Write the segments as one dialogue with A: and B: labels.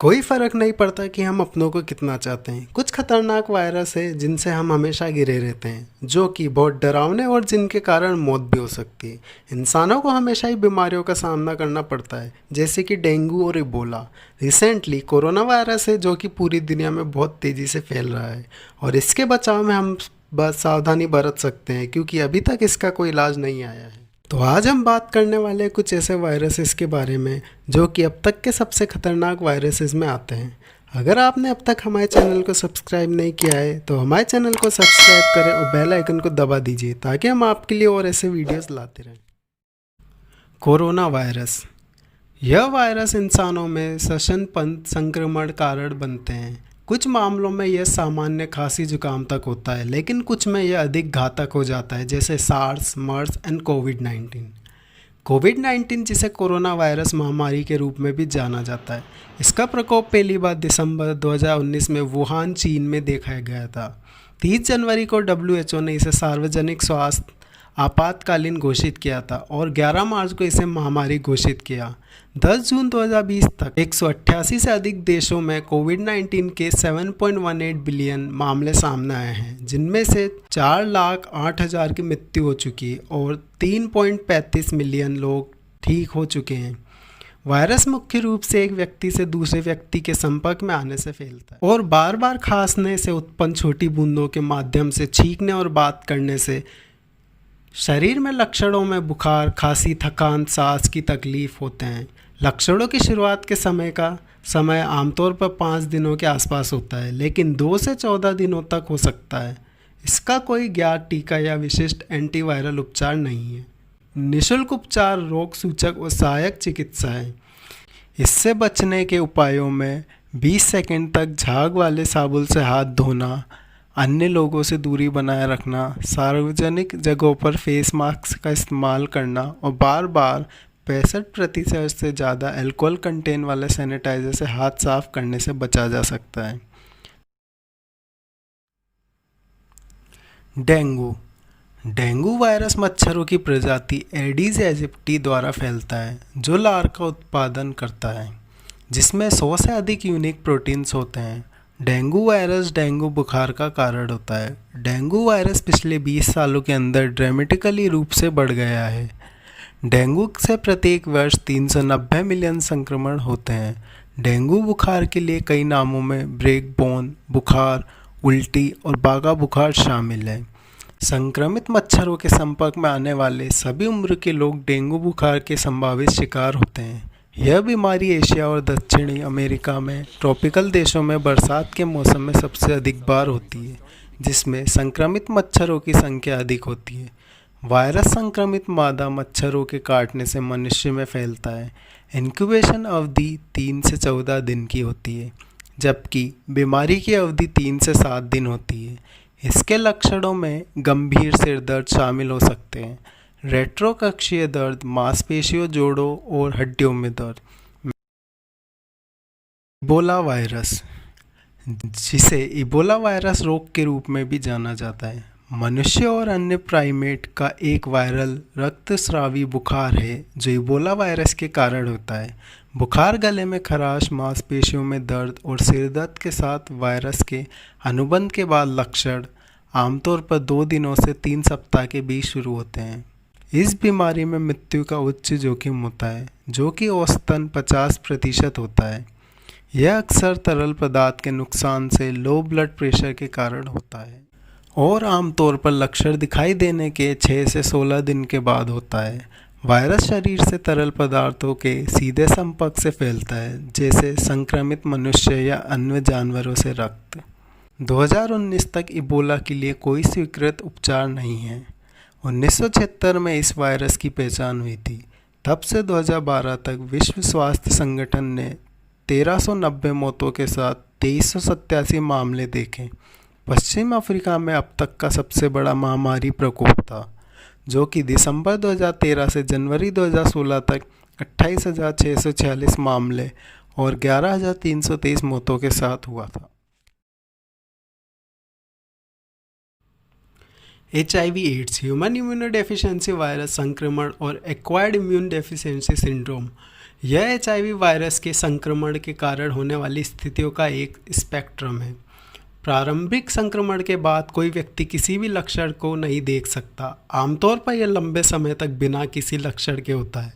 A: कोई फ़र्क नहीं पड़ता कि हम अपनों को कितना चाहते हैं। कुछ खतरनाक वायरस है जिनसे हम हमेशा घिरे रहते हैं, जो कि बहुत डरावने और जिनके कारण मौत भी हो सकती है। इंसानों को हमेशा ही बीमारियों का सामना करना पड़ता है, जैसे कि डेंगू और इबोला। रिसेंटली कोरोना वायरस है जो कि पूरी दुनिया में बहुत तेज़ी से फैल रहा है, और इसके बचाव में हम बस सावधानी बरत सकते हैं, क्योंकि अभी तक इसका कोई इलाज नहीं आया है। तो आज हम बात करने वाले हैं कुछ ऐसे वायरसेस के बारे में जो कि अब तक के सबसे खतरनाक वायरसेस में आते हैं। अगर आपने अब तक हमारे चैनल को सब्सक्राइब नहीं किया है तो हमारे चैनल को सब्सक्राइब करें और बेल आइकन को दबा दीजिए, ताकि हम आपके लिए और ऐसे वीडियोस लाते रहें। Corona virus. यह वायरस इंसानों में सशनपंथ संक्रमण कारण बनते हैं। कुछ मामलों में यह सामान्य खांसी जुकाम तक होता है, लेकिन कुछ में यह अधिक घातक हो जाता है, जैसे सार्स, मर्स एंड कोविड-19 जिसे कोरोना वायरस महामारी के रूप में भी जाना जाता है। इसका प्रकोप पहली बार दिसंबर 2019 में वुहान, चीन में देखा गया था। 30 जनवरी को WHO ने इसे सार्वजनिक स्वास्थ्य आपातकालीन घोषित किया था और 11 मार्च को इसे महामारी घोषित किया। 10 जून 2020 तक 188 से अधिक देशों में कोविड-19 के 7.18 बिलियन मामले सामने आए हैं, जिनमें से 4,08,000 की मृत्यु हो चुकी है और 3.35 मिलियन लोग ठीक हो चुके हैं। वायरस मुख्य रूप से एक व्यक्ति से दूसरे व्यक्ति के संपर्क में आने से फैलता है और बार बार खांसने से उत्पन्न छोटी बूंदों के माध्यम से छींकने और बात करने से शरीर में लक्षणों में बुखार, खांसी, थकान, सांस की तकलीफ होते हैं। लक्षणों की शुरुआत के समय आमतौर पर 5 दिनों के आसपास होता है, लेकिन 2 से 14 दिनों तक हो सकता है। इसका कोई ज्ञात टीका या विशिष्ट एंटीवायरल उपचार नहीं है। निःशुल्क उपचार, रोग सूचक और सहायक चिकित्सा है। इससे बचने के उपायों में 20 सेकंड तक झाग वाले साबुन से हाथ धोना, अन्य लोगों से दूरी बनाए रखना, सार्वजनिक जगहों पर फेस मास्क का इस्तेमाल करना और बार बार 65% से ज़्यादा अल्कोहल कंटेन वाले सैनिटाइज़र से हाथ साफ करने से बचा जा सकता है। डेंगू वायरस मच्छरों की प्रजाति एडीज एजिप्टी द्वारा फैलता है, जो लार का उत्पादन करता है, जिसमें 100 से अधिक यूनिक प्रोटीन्स होते हैं। डेंगू वायरस डेंगू बुखार का कारण होता है। डेंगू वायरस पिछले 20 सालों के अंदर ड्रामेटिकली रूप से बढ़ गया है। डेंगू से प्रत्येक वर्ष 390 मिलियन संक्रमण होते हैं। डेंगू बुखार के लिए कई नामों में ब्रेक बोन बुखार, उल्टी और बागा बुखार शामिल है। संक्रमित मच्छरों के संपर्क में आने वाले सभी उम्र के लोग डेंगू बुखार के संभावित शिकार होते हैं। यह बीमारी एशिया और दक्षिणी अमेरिका में ट्रॉपिकल देशों में बरसात के मौसम में सबसे अधिक बार होती है, जिसमें संक्रमित मच्छरों की संख्या अधिक होती है। वायरस संक्रमित मादा मच्छरों के काटने से मनुष्य में फैलता है। इंक्यूबेशन अवधि 3 से 14 दिन की होती है, जबकि बीमारी की अवधि 3 से 7 दिन होती है। इसके लक्षणों में गंभीर सिर दर्द शामिल हो सकते हैं, रेट्रोकक्षीय दर्द, मांसपेशियों, जोड़ों और हड्डियों में दर्द। इबोला वायरस, जिसे इबोला वायरस रोग के रूप में भी जाना जाता है, मनुष्य और अन्य प्राइमेट का एक वायरल रक्तस्रावी बुखार है जो इबोला वायरस के कारण होता है। बुखार, गले में खराश, मांसपेशियों में दर्द और सिर दर्द के साथ वायरस के अनुबंध के बाद लक्षण आमतौर पर 2 दिनों से 3 सप्ताह के बीच शुरू होते हैं। इस बीमारी में मृत्यु का उच्च जोखिम होता है, जो कि औसतन 50% होता है। यह अक्सर तरल पदार्थ के नुकसान से लो ब्लड प्रेशर के कारण होता है और आमतौर पर लक्षण दिखाई देने के 6 से 16 दिन के बाद होता है। वायरस शरीर से तरल पदार्थों के सीधे संपर्क से फैलता है, जैसे संक्रमित मनुष्य या अन्य जानवरों से रक्त। 2019 तक इबोला के लिए कोई स्वीकृत उपचार नहीं है। 1976 में इस वायरस की पहचान हुई थी। तब से 2012 तक विश्व स्वास्थ्य संगठन ने 1390 मौतों के साथ 2387 मामले देखे। पश्चिम अफ्रीका में अब तक का सबसे बड़ा महामारी प्रकोप था, जो कि दिसंबर 2013 से जनवरी 2016 तक 28,646 मामले और 11,323 मौतों के साथ हुआ था। HIV AIDS, human immunodeficiency virus संक्रमण और एक्वायर्ड इम्यून डेफिशिएंसी सिंड्रोम। यह एचआईवी वायरस के संक्रमण के कारण होने वाली स्थितियों का एक स्पेक्ट्रम है। प्रारंभिक संक्रमण के बाद कोई व्यक्ति किसी भी लक्षण को नहीं देख सकता। आमतौर पर यह लंबे समय तक बिना किसी लक्षण के होता है।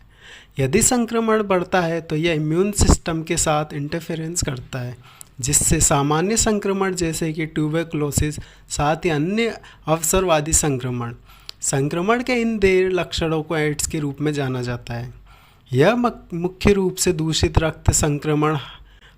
A: यदि संक्रमण बढ़ता है तो यह इम्यून सिस्टम के साथ इंटरफेरेंस करता है, जिससे सामान्य संक्रमण जैसे कि ट्यूबरकुलोसिस, साथ ही अन्य अवसरवादी संक्रमण के इन देर लक्षणों को एड्स के रूप में जाना जाता है। यह मुख्य रूप से दूषित रक्त संक्रमण,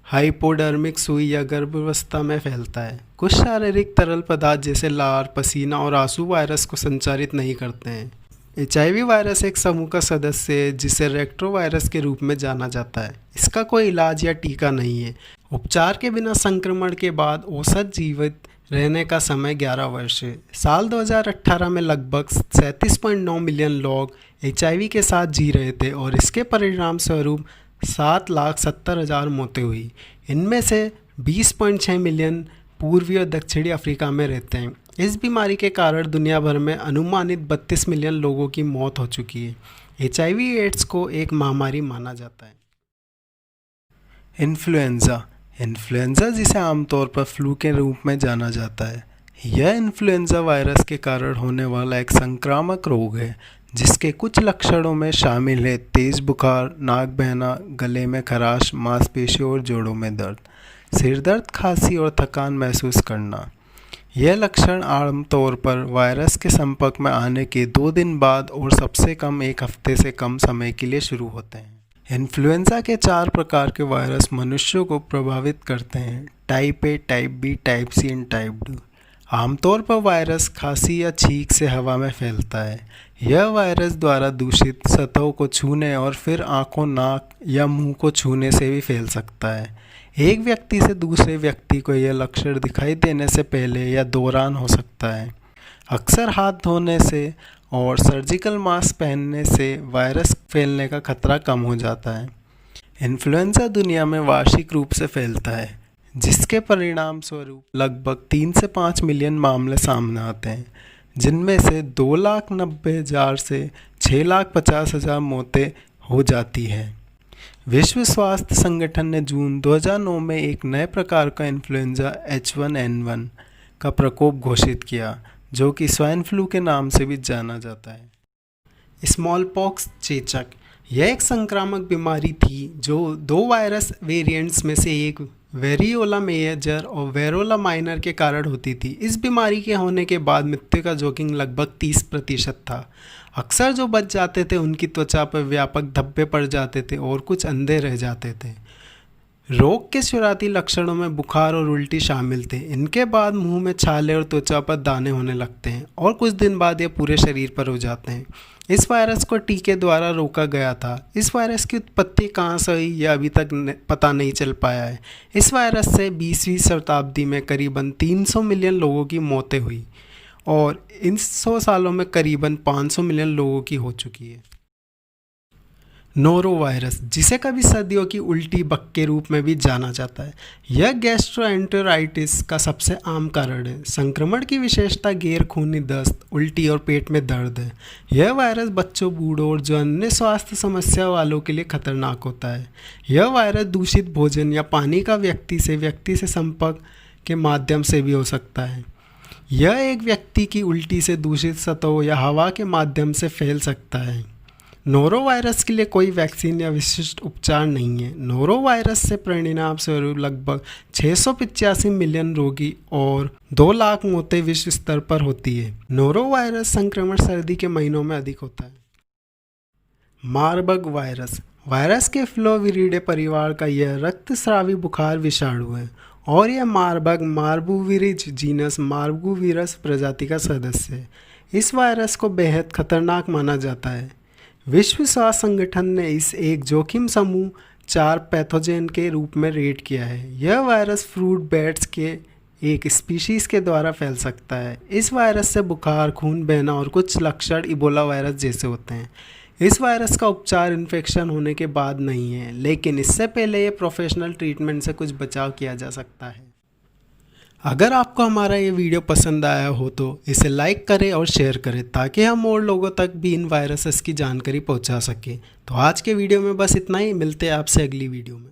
A: हाइपोडर्मिक सुई या गर्भावस्था में फैलता है। कुछ शारीरिक तरल पदार्थ जैसे लार, पसीना और आंसू वायरस को संचारित नहीं करते हैं। एचआईवी वायरस एक समूह का सदस्य है जिसे रेट्रोवायरस के रूप में जाना जाता है। इसका कोई इलाज या टीका नहीं है। उपचार के बिना संक्रमण के बाद औसत जीवित रहने का समय 11 वर्ष है। साल 2018 में लगभग 37.9 मिलियन लोग एचआईवी के साथ जी रहे थे और इसके परिणाम स्वरूप 7,70,000 मौतें हुई। इनमें से 20.6 मिलियन पूर्वी और दक्षिणी अफ्रीका में रहते हैं। इस बीमारी के कारण दुनिया भर में अनुमानित 32 मिलियन लोगों की मौत हो चुकी है। एचआईवी एड्स को एक महामारी माना जाता है। इन्फ्लुएंजा जिसे आमतौर पर फ्लू के रूप में जाना जाता है, यह इन्फ्लुएंजा वायरस के कारण होने वाला एक संक्रामक रोग है जिसके कुछ लक्षणों में शामिल है तेज़ बुखार, नाक बहना, गले में खराश, मांसपेशियों और जोड़ों में दर्द, सिर दर्द, खांसी और थकान महसूस करना। यह लक्षण आमतौर पर वायरस के संपर्क में आने के 2 दिन बाद और सबसे कम 1 हफ्ते से कम समय के लिए शुरू होते हैं। इन्फ्लुएंजा के 4 प्रकार के वायरस मनुष्यों को प्रभावित करते हैं: type A, type B, type C and type D. आमतौर पर वायरस खांसी या छींक से हवा में फैलता है। यह वायरस द्वारा दूषित सतहों को छूने और फिर आंखों, नाक या मुंह को छूने से भी फैल सकता है। एक व्यक्ति से दूसरे व्यक्ति को यह लक्षण दिखाई देने से पहले या दौरान हो सकता है। अक्सर हाथ धोने से और सर्जिकल मास्क पहनने से वायरस फैलने का खतरा कम हो जाता है। इन्फ्लुएंजा दुनिया में वार्षिक रूप से फैलता है, जिसके परिणाम स्वरूप लगभग 3 से 5 मिलियन मामले सामने आते हैं, जिनमें से 2,90,000 से 6,50,000 मौतें हो जाती हैं। विश्व स्वास्थ्य संगठन ने जून 2009 में एक नए प्रकार का इन्फ्लुएंजा H1N1 का प्रकोप घोषित किया, जो कि स्वाइन फ्लू के नाम से भी जाना जाता है। स्मॉल पॉक्स चेचक यह एक संक्रामक बीमारी थी जो 2 वायरस वेरिएंट्स में से एक वेरियोला मेजर और वेरोला माइनर के कारण होती थी। इस बीमारी के होने के बाद मृत्यु का जोखिम लगभग 30% था। अक्सर जो बच जाते थे उनकी त्वचा पर व्यापक धब्बे पड़ जाते थे और कुछ अंधे रह जाते थे। रोग के शुरुआती लक्षणों में बुखार और उल्टी शामिल थे। इनके बाद मुंह में छाले और त्वचा पर दाने होने लगते हैं और कुछ दिन बाद ये पूरे शरीर पर हो जाते हैं। इस वायरस को टीके द्वारा रोका गया था। इस वायरस की उत्पत्ति कहाँ से हुई यह अभी तक पता नहीं चल पाया है। इस वायरस से 20वीं शताब्दी में करीबन 300 मिलियन लोगों की मौतें हुई और इन 100 सालों में करीबन 500 मिलियन लोगों की हो चुकी है। नोरोवायरस, जिसे कभी सर्दियों की उल्टी बक के रूप में भी जाना जाता है, यह गैस्ट्रोएंटेराइटिस का सबसे आम कारण है। संक्रमण की विशेषता गैर खूनी दस्त, उल्टी और पेट में दर्द है। यह वायरस बच्चों, बूढ़ों और जो अन्य स्वास्थ्य समस्या वालों के लिए खतरनाक होता है। यह वायरस दूषित भोजन या पानी का व्यक्ति से संपर्क के माध्यम से भी हो सकता है। यह एक व्यक्ति की उल्टी से दूषित सतहों या हवा के माध्यम से फैल सकता है। नोरोवायरस के लिए कोई वैक्सीन या विशिष्ट उपचार नहीं है। नोरोवायरस से परिणाम स्वरूप लगभग 685 मिलियन रोगी और 2 लाख मौतें विश्व स्तर पर होती है। नोरोवायरस संक्रमण सर्दी के महीनों में अधिक होता है। मारबर्ग वायरस के फ्लोविरिडे परिवार का यह रक्तस्रावी बुखार विषाणु है और यह मारबर्ग मार्बुविरिज जीनस मार्बुविरस प्रजाति का सदस्य है। इस वायरस को बेहद खतरनाक माना जाता है। विश्व स्वास्थ्य संगठन ने इस एक जोखिम समूह 4 पैथोजेन के रूप में रेट किया है। यह वायरस फ्रूट बैट्स के एक स्पीशीज़ के द्वारा फैल सकता है। इस वायरस से बुखार, खून बहना और कुछ लक्षण इबोला वायरस जैसे होते हैं। इस वायरस का उपचार इन्फेक्शन होने के बाद नहीं है, लेकिन इससे पहले ये प्रोफेशनल ट्रीटमेंट से कुछ बचाव किया जा सकता है। अगर आपको हमारा ये वीडियो पसंद आया हो तो इसे लाइक करें और शेयर करें ताकि हम और लोगों तक भी इन वायरसेस की जानकारी पहुंचा सकें। तो आज के वीडियो में बस इतना ही, मिलते हैं आपसे अगली वीडियो में।